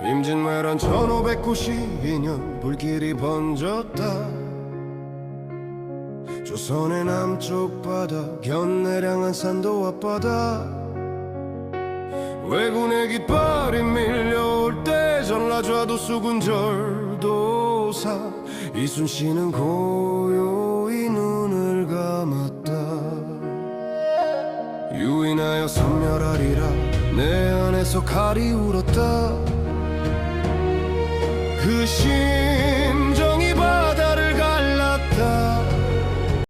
임진왜란 1592년 불길이 번졌다. 조선의 남쪽 바다 견내량한 산도 앞바다, 왜군의 깃발이 밀려올 때 전라좌도 수군절도사 이순신은 고요히 눈을 감았다. 유인하여 섬멸하리라 내 안에서 칼이 울었다. 그